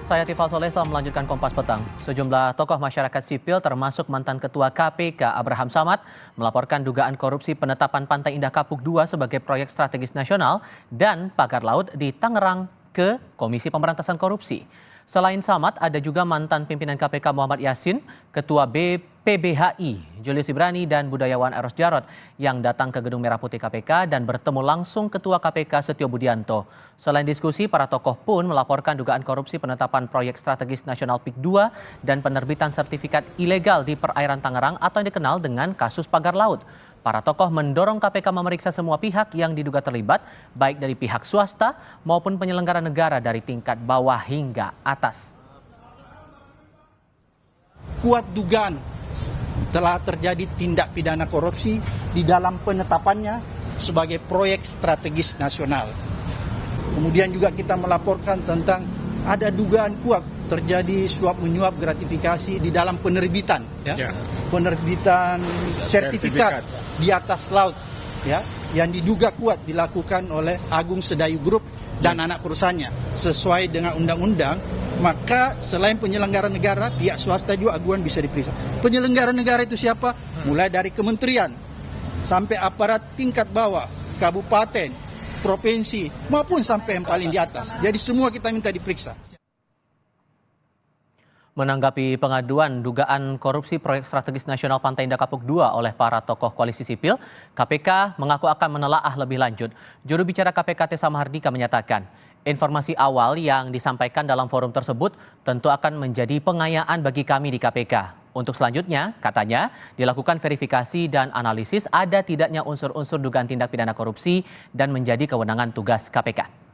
Saya Tifal Solesa melanjutkan Kompas Petang. Sejumlah tokoh masyarakat sipil termasuk mantan Ketua KPK Abraham Samad melaporkan dugaan korupsi penetapan Pantai Indah Kapuk II sebagai proyek strategis nasional dan pagar laut di Tangerang ke Komisi Pemberantasan Korupsi. Selain Samad, ada juga mantan pimpinan KPK Muhammad Yasin, Ketua PBHI Julius Ibrani dan budayawan Eros Jarot yang datang ke Gedung Merah Putih KPK dan bertemu langsung Ketua KPK Setio Budianto. Selain diskusi, para tokoh pun melaporkan dugaan korupsi penetapan proyek strategis nasional PIK II dan penerbitan sertifikat ilegal di perairan Tangerang atau yang dikenal dengan kasus pagar laut. Para tokoh mendorong KPK memeriksa semua pihak yang diduga terlibat, baik dari pihak swasta maupun penyelenggara negara dari tingkat bawah hingga atas. Kuat dugaan telah terjadi tindak pidana korupsi di dalam penetapannya sebagai proyek strategis nasional. Kemudian juga kita melaporkan tentang ada dugaan kuat terjadi suap menyuap gratifikasi di dalam penerbitan, penerbitan sertifikat di atas laut, yang diduga kuat dilakukan oleh Agung Sedayu Group dan anak perusahaannya sesuai dengan undang-undang. Maka selain penyelenggara negara, pihak swasta juga aguan bisa diperiksa. Penyelenggara negara itu siapa? Mulai dari kementerian sampai aparat tingkat bawah, kabupaten, provinsi, maupun sampai yang paling di atas. Jadi semua kita minta diperiksa. Menanggapi pengaduan dugaan korupsi proyek strategis nasional Pantai Indah Kapuk II oleh para tokoh koalisi sipil, KPK mengaku akan menelaah lebih lanjut. Juru bicara KPK Tessa Mahardika menyatakan, informasi awal yang disampaikan dalam forum tersebut tentu akan menjadi pengayaan bagi kami di KPK. Untuk selanjutnya, katanya, dilakukan verifikasi dan analisis ada tidaknya unsur-unsur dugaan tindak pidana korupsi dan menjadi kewenangan tugas KPK.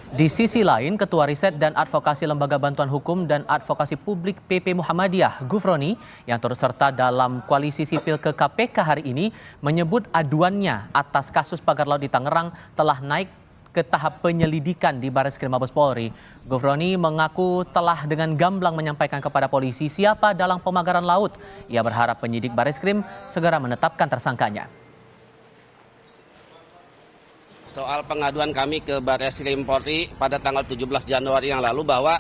Di sisi lain, Ketua Riset dan Advokasi Lembaga Bantuan Hukum dan Advokasi Publik PP Muhammadiyah, Gufroni, yang turut serta dalam koalisi sipil ke KPK hari ini, menyebut aduannya atas kasus pagar laut di Tangerang telah naik ke tahap penyelidikan di Barreskrim Mabes Polri. Gufroni mengaku telah dengan gamblang menyampaikan kepada polisi siapa dalang pemagaran laut. Ia berharap penyidik Barreskrim segera menetapkan tersangkanya. Soal pengaduan kami ke Barreskrim Polri pada tanggal 17 Januari yang lalu bahwa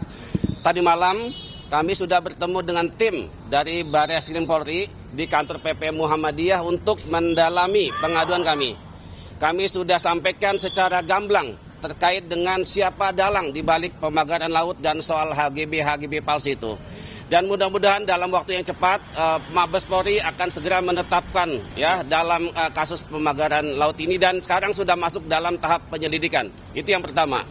tadi malam kami sudah bertemu dengan tim dari Barreskrim Polri di kantor PP Muhammadiyah untuk mendalami pengaduan kami. Kami sudah sampaikan secara gamblang terkait dengan siapa dalang di balik pemagaran laut dan soal HGB palsu itu. Dan mudah-mudahan dalam waktu yang cepat Mabes Polri akan segera menetapkan dalam kasus pemagaran laut ini dan sekarang sudah masuk dalam tahap penyelidikan. Itu yang pertama.